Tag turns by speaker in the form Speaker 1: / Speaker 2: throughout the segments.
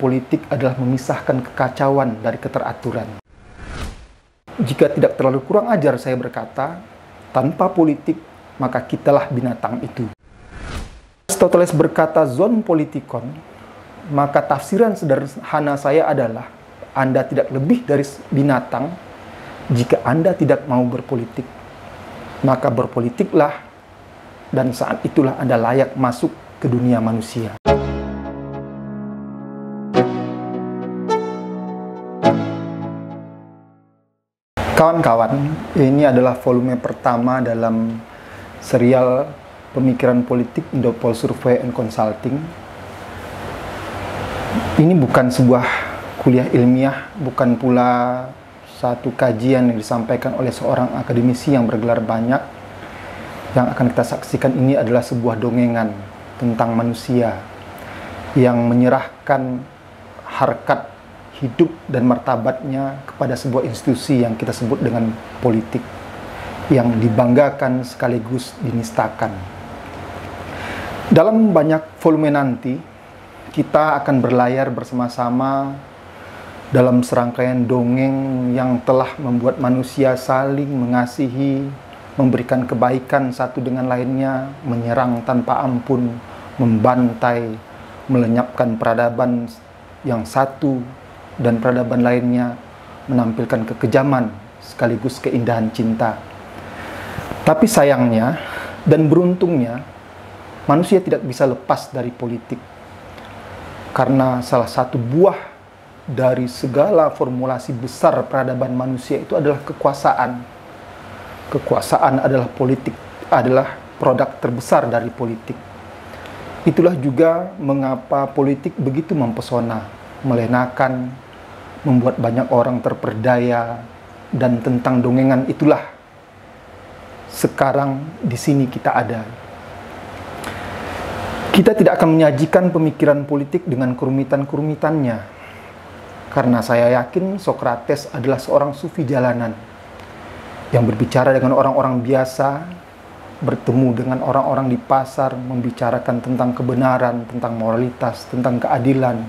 Speaker 1: politik adalah memisahkan kekacauan dari keteraturan. Jika tidak terlalu kurang ajar saya berkata, tanpa politik maka kitalah binatang itu. Aristoteles berkata zon politikon, maka tafsiran sederhana saya adalah Anda tidak lebih dari binatang jika Anda tidak mau berpolitik. Maka berpolitiklah, dan saat itulah Anda layak masuk ke dunia manusia. Kawan-kawan, ini adalah volume pertama dalam serial pemikiran politik Indopol Survey and Consulting. Ini bukan sebuah kuliah ilmiah, bukan pula satu kajian yang disampaikan oleh seorang akademisi yang bergelar banyak. Yang akan kita saksikan ini adalah sebuah dongengan tentang manusia yang menyerahkan harkat hidup dan martabatnya kepada sebuah institusi yang kita sebut dengan politik, yang dibanggakan sekaligus dinistakan. Dalam banyak volume nanti, kita akan berlayar bersama-sama dalam serangkaian dongeng yang telah membuat manusia saling mengasihi, memberikan kebaikan satu dengan lainnya, menyerang tanpa ampun, membantai, melenyapkan peradaban yang satu dan peradaban lainnya, menampilkan kekejaman sekaligus keindahan cinta. Tapi sayangnya dan beruntungnya, manusia tidak bisa lepas dari politik. Karena salah satu buah dari segala formulasi besar peradaban manusia itu adalah kekuasaan. Kekuasaan adalah politik, adalah produk terbesar dari politik. Itulah juga mengapa politik begitu mempesona, melenakan, membuat banyak orang terperdaya, dan tentang dongengan itulah sekarang di sini kita ada. Kita tidak akan menyajikan pemikiran politik dengan kerumitan-kerumitannya, karena saya yakin Sokrates adalah seorang sufi jalanan yang berbicara dengan orang-orang biasa, bertemu dengan orang-orang di pasar, membicarakan tentang kebenaran, tentang moralitas, tentang keadilan,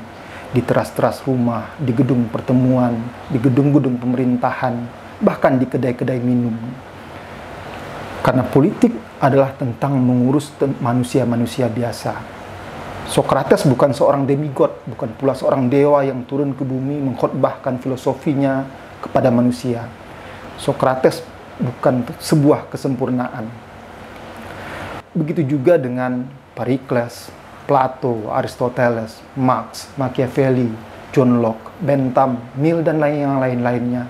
Speaker 1: di teras-teras rumah, di gedung pertemuan, di gedung-gedung pemerintahan, bahkan di kedai-kedai minum. Karena politik adalah tentang mengurus manusia-manusia biasa. Sokrates bukan seorang demigod, bukan pula seorang dewa yang turun ke bumi mengkhotbahkan filosofinya kepada manusia. Sokrates bukan sebuah kesempurnaan. Begitu juga dengan Pericles, Plato, Aristoteles, Marx, Machiavelli, John Locke, Bentham, Mill, dan yang lain-lainnya.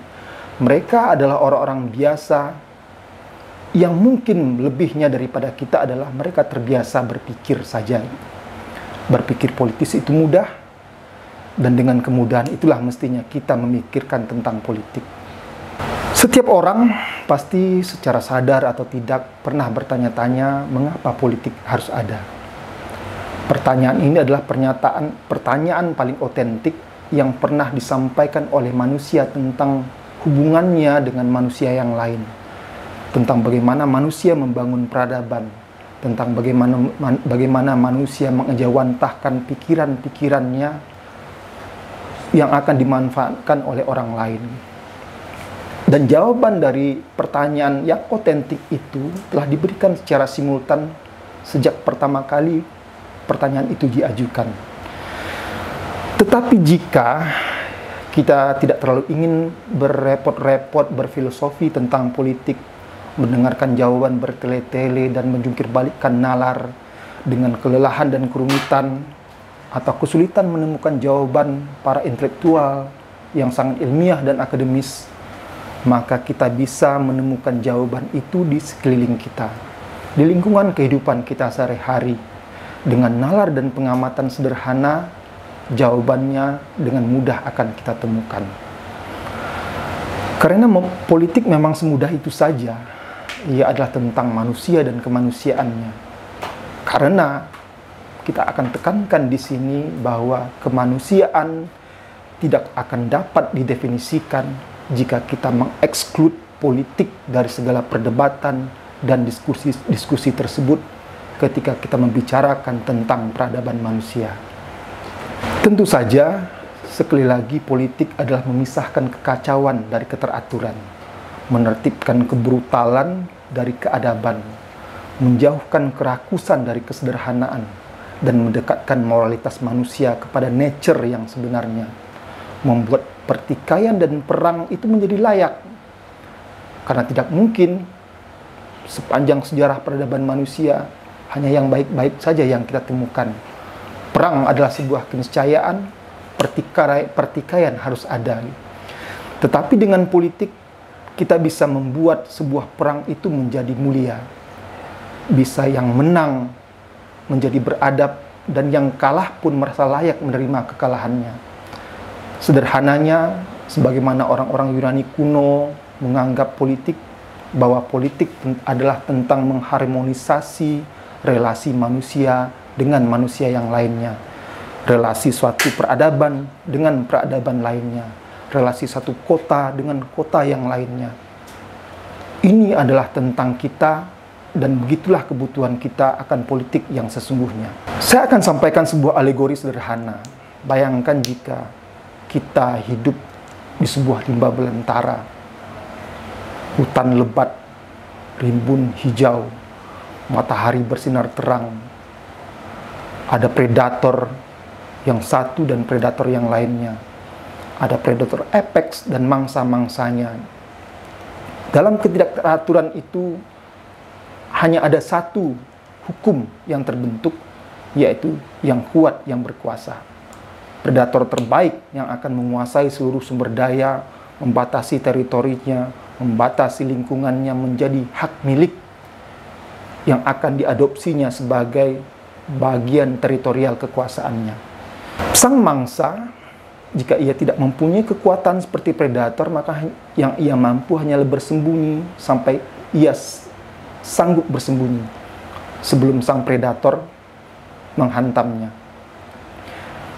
Speaker 1: Mereka adalah orang-orang biasa yang mungkin lebihnya daripada kita adalah mereka terbiasa berpikir saja. Berpikir politis itu mudah, dan dengan kemudahan itulah mestinya kita memikirkan tentang politik. Setiap orang pasti secara sadar atau tidak pernah bertanya-tanya mengapa politik harus ada. Pertanyaan ini adalah pertanyaan paling otentik yang pernah disampaikan oleh manusia tentang hubungannya dengan manusia yang lain, tentang bagaimana manusia membangun peradaban, tentang bagaimana manusia mengejawantahkan pikiran-pikirannya yang akan dimanfaatkan oleh orang lain. Dan jawaban dari pertanyaan yang otentik itu telah diberikan secara simultan sejak pertama kali pertanyaan itu diajukan. Tetapi jika kita tidak terlalu ingin berrepot-repot berfilosofi tentang politik, mendengarkan jawaban bertele-tele dan menjungkir balikkan nalar dengan kelelahan dan kerumitan, atau kesulitan menemukan jawaban para intelektual yang sangat ilmiah dan akademis, maka kita bisa menemukan jawaban itu di sekeliling kita, di lingkungan kehidupan kita sehari-hari. Dengan nalar dan pengamatan sederhana, jawabannya dengan mudah akan kita temukan. Karena politik memang semudah itu saja. Ia adalah tentang manusia dan kemanusiaannya. Karena kita akan tekankan di sini bahwa kemanusiaan tidak akan dapat didefinisikan jika kita mengeksklud politik dari segala perdebatan dan diskusi tersebut ketika kita membicarakan tentang peradaban manusia. Tentu saja, sekali lagi politik adalah memisahkan kekacauan dari keteraturan, menertibkan kebrutalan dari keadaban, menjauhkan kerakusan dari kesederhanaan, dan mendekatkan moralitas manusia kepada nature yang sebenarnya, membuat pertikaian dan perang itu menjadi layak. Karena tidak mungkin sepanjang sejarah peradaban manusia hanya yang baik-baik saja yang kita temukan. Perang adalah sebuah keniscayaan, pertikaian harus ada. Tetapi dengan politik, kita bisa membuat sebuah perang itu menjadi mulia. Bisa yang menang menjadi beradab, dan yang kalah pun merasa layak menerima kekalahannya. Sederhananya, sebagaimana orang-orang Yunani kuno menganggap politik, bahwa politik adalah tentang mengharmonisasi relasi manusia dengan manusia yang lainnya, relasi suatu peradaban dengan peradaban lainnya, relasi satu kota dengan kota yang lainnya. Ini adalah tentang kita, dan begitulah kebutuhan kita akan politik yang sesungguhnya. Saya akan sampaikan sebuah alegori sederhana. Bayangkan jika kita hidup di sebuah rimba belantara, hutan lebat, rimbun hijau, matahari bersinar terang, ada predator yang satu dan predator yang lainnya, ada predator apex dan mangsa-mangsanya. Dalam ketidakteraturan itu hanya ada satu hukum yang terbentuk, yaitu yang kuat yang berkuasa. Predator terbaik yang akan menguasai seluruh sumber daya, membatasi teritorinya, membatasi lingkungannya menjadi hak milik yang akan diadopsinya sebagai bagian teritorial kekuasaannya. Sang mangsa, jika ia tidak mempunyai kekuatan seperti predator, maka yang ia mampu hanyalah bersembunyi sampai ia sanggup bersembunyi sebelum sang predator menghantamnya.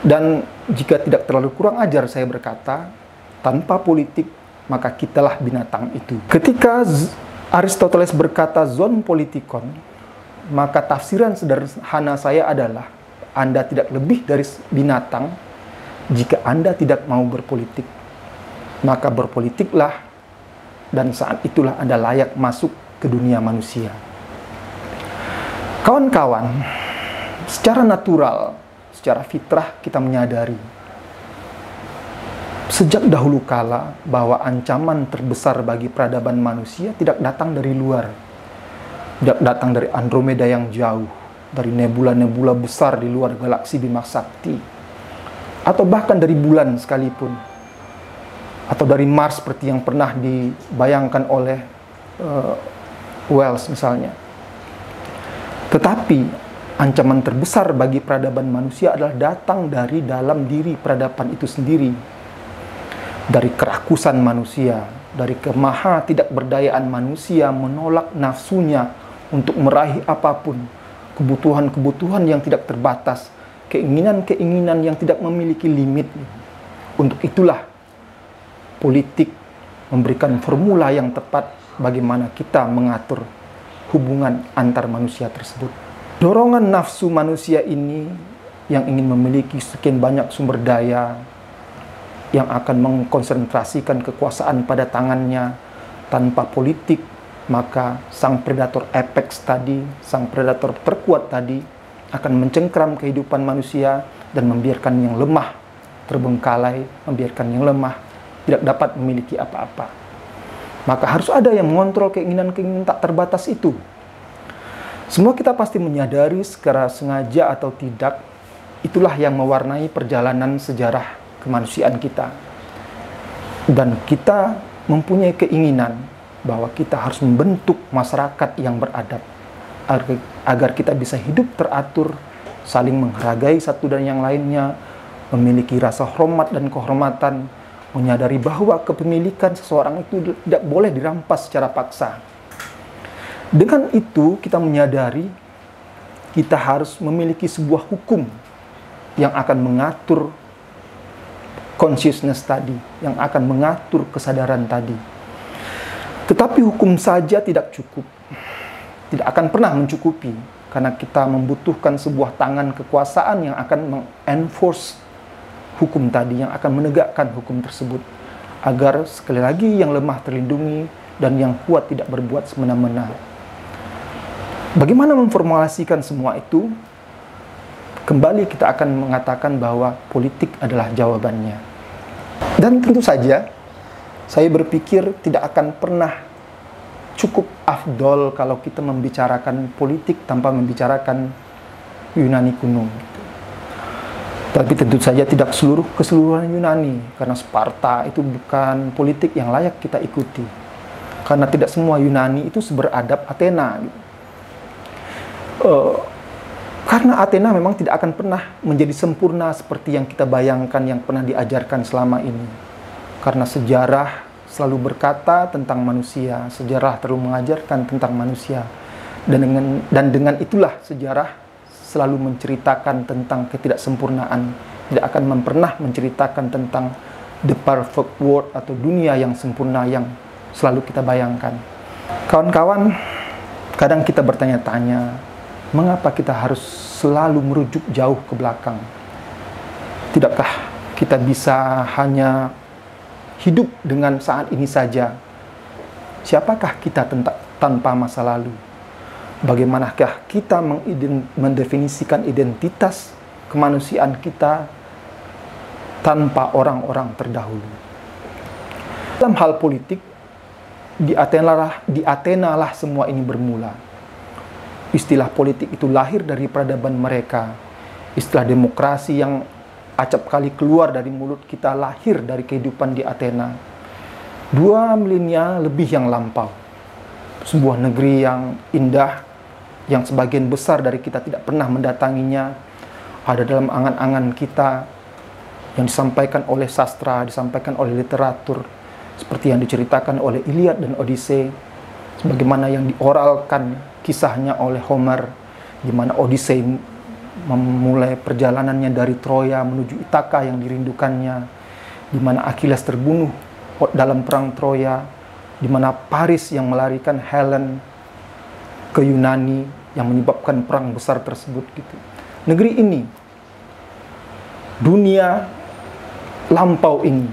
Speaker 1: Dan jika tidak terlalu kurang ajar saya berkata, tanpa politik maka kitalah binatang itu. Ketika Aristoteles berkata zon politikon, maka tafsiran sederhana saya adalah Anda tidak lebih dari binatang jika Anda tidak mau berpolitik. Maka berpolitiklah, dan saat itulah Anda layak masuk ke dunia manusia. Kawan-kawan, secara natural, secara fitrah kita menyadari sejak dahulu kala bahwa ancaman terbesar bagi peradaban manusia tidak datang dari luar, tidak datang dari Andromeda yang jauh, dari nebula-nebula besar di luar galaksi Bima Sakti, atau bahkan dari bulan sekalipun, atau dari Mars seperti yang pernah dibayangkan oleh Wells misalnya. Tetapi ancaman terbesar bagi peradaban manusia adalah datang dari dalam diri peradaban itu sendiri, dari kerakusan manusia, dari kemaha tidak berdayaan manusia menolak nafsunya untuk meraih apapun, kebutuhan-kebutuhan yang tidak terbatas, keinginan-keinginan yang tidak memiliki limit. Untuk itulah politik memberikan formula yang tepat bagaimana kita mengatur hubungan antar manusia tersebut. Dorongan nafsu manusia ini yang ingin memiliki sekian banyak sumber daya, yang akan mengkonsentrasikan kekuasaan pada tangannya tanpa politik, maka sang predator apex tadi, sang predator terkuat tadi akan mencengkram kehidupan manusia dan membiarkan yang lemah terbengkalai, membiarkan yang lemah tidak dapat memiliki apa-apa. Maka harus ada yang mengontrol keinginan-keinginan tak terbatas itu. Semua kita pasti menyadari secara sengaja atau tidak, itulah yang mewarnai perjalanan sejarah kemanusiaan kita. Dan kita mempunyai keinginan bahwa kita harus membentuk masyarakat yang beradab agar kita bisa hidup teratur, saling menghargai satu dan yang lainnya, memiliki rasa hormat dan kehormatan, menyadari bahwa kepemilikan seseorang itu tidak boleh dirampas secara paksa. Dengan itu kita menyadari kita harus memiliki sebuah hukum yang akan mengatur consciousness tadi, yang akan mengatur kesadaran tadi. Tetapi hukum saja tidak cukup, tidak akan pernah mencukupi, karena kita membutuhkan sebuah tangan kekuasaan yang akan mengenforce hukum tadi, yang akan menegakkan hukum tersebut, agar sekali lagi yang lemah terlindungi dan yang kuat tidak berbuat semena-mena. Bagaimana memformulasikan semua itu? Kembali kita akan mengatakan bahwa politik adalah jawabannya. Dan tentu saja, saya berpikir tidak akan pernah cukup afdol kalau kita membicarakan politik tanpa membicarakan Yunani kuno. Tapi tentu saja tidak keseluruhan Yunani, karena Sparta itu bukan politik yang layak kita ikuti. Karena tidak semua Yunani itu seberadab Athena. Karena Athena memang tidak akan pernah menjadi sempurna seperti yang kita bayangkan, yang pernah diajarkan selama ini. Karena sejarah selalu berkata tentang manusia, sejarah terlalu mengajarkan tentang manusia. Dan dengan itulah sejarah selalu menceritakan tentang ketidaksempurnaan, tidak akan pernah menceritakan tentang the perfect world atau dunia yang sempurna yang selalu kita bayangkan. Kawan-kawan, kadang kita bertanya-tanya, mengapa kita harus selalu merujuk jauh ke belakang? Tidakkah kita bisa hanya hidup dengan saat ini saja? Siapakah kita tanpa masa lalu? Bagaimanakah kita mendefinisikan identitas kemanusiaan kita tanpa orang-orang terdahulu? Dalam hal politik, di Athena lah semua ini bermula. Istilah politik itu lahir dari peradaban mereka. Istilah demokrasi yang acap kali keluar dari mulut kita lahir dari kehidupan di Athena. 2 milenia lebih yang lampau. Sebuah negeri yang indah, yang sebagian besar dari kita tidak pernah mendatanginya, ada dalam angan-angan kita, yang disampaikan oleh sastra, disampaikan oleh literatur, seperti yang diceritakan oleh Iliad dan Odyssey, sebagaimana yang dioralkan kisahnya oleh Homer, di mana Odyssey memulai perjalanannya dari Troya menuju Ithaka yang dirindukannya, di mana Achilles terbunuh dalam perang Troya, di mana Paris yang melarikan Helen ke Yunani yang menyebabkan perang besar tersebut gitu. Negeri ini, dunia lampau ini,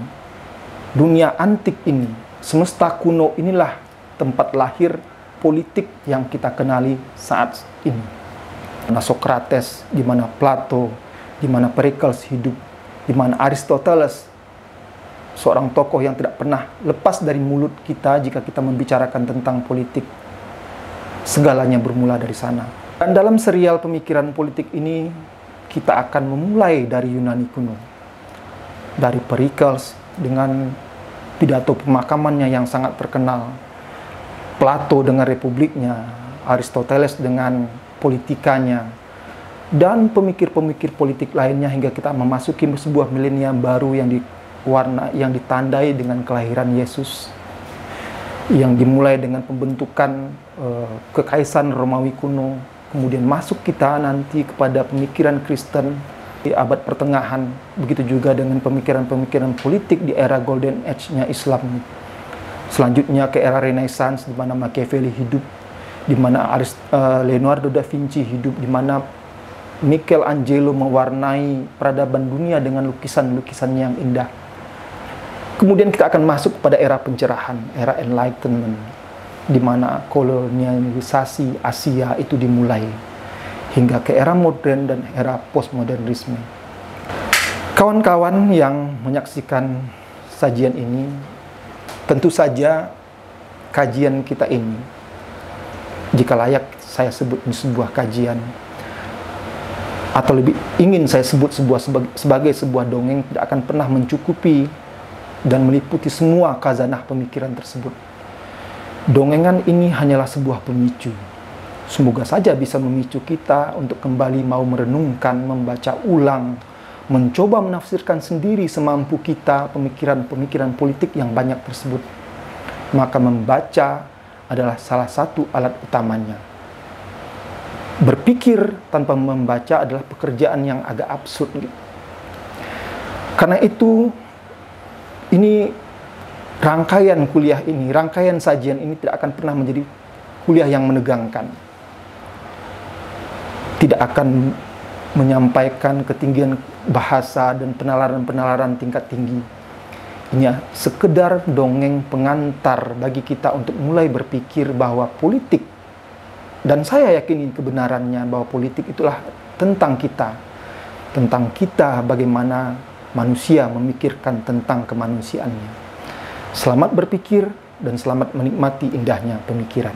Speaker 1: dunia antik ini, semesta kuno inilah tempat lahir politik yang kita kenali saat ini. Di mana Socrates, di mana Plato, di mana Pericles hidup, di mana Aristoteles, seorang tokoh yang tidak pernah lepas dari mulut kita jika kita membicarakan tentang politik. Segalanya bermula dari sana. Dan dalam serial pemikiran politik ini, kita akan memulai dari Yunani kuno. Dari Pericles dengan pidato pemakamannya yang sangat terkenal, Plato dengan republiknya, Aristoteles dengan politikanya, dan pemikir-pemikir politik lainnya hingga kita memasuki sebuah milenium baru yang ditandai dengan kelahiran Yesus, yang dimulai dengan pembentukan kekaisaran Romawi kuno, kemudian masuk kita nanti kepada pemikiran Kristen di abad pertengahan, begitu juga dengan pemikiran-pemikiran politik di era Golden Age-nya Islam. Selanjutnya ke era Renaissance, di mana Machiavelli hidup, di mana Leonardo da Vinci hidup, di mana Michelangelo mewarnai peradaban dunia dengan lukisan-lukisannya yang indah. Kemudian kita akan masuk pada era pencerahan, era Enlightenment, di mana kolonialisasi Asia itu dimulai, hingga ke era modern dan era postmodernisme. Kawan-kawan yang menyaksikan sajian ini, tentu saja kajian kita ini, jika layak saya sebut ini sebuah kajian, atau lebih ingin saya sebut sebagai sebuah dongeng, tidak akan pernah mencukupi dan meliputi semua khazanah pemikiran tersebut. Dongengan ini hanyalah sebuah pemicu. Semoga saja bisa memicu kita untuk kembali mau merenungkan, membaca ulang, mencoba menafsirkan sendiri semampu kita pemikiran-pemikiran politik yang banyak tersebut. Maka membaca adalah salah satu alat utamanya. Berpikir tanpa membaca adalah pekerjaan yang agak absurd. Karena itu, ini rangkaian kuliah ini, rangkaian sajian ini tidak akan pernah menjadi kuliah yang menegangkan. Tidak akan menyampaikan ketinggian bahasa dan penalaran-penalaran tingkat tinggi. Ini sekedar dongeng pengantar bagi kita untuk mulai berpikir bahwa politik, dan saya yakini kebenarannya bahwa politik itulah tentang kita bagaimana manusia memikirkan tentang kemanusiaannya. Selamat berpikir dan selamat menikmati indahnya pemikiran.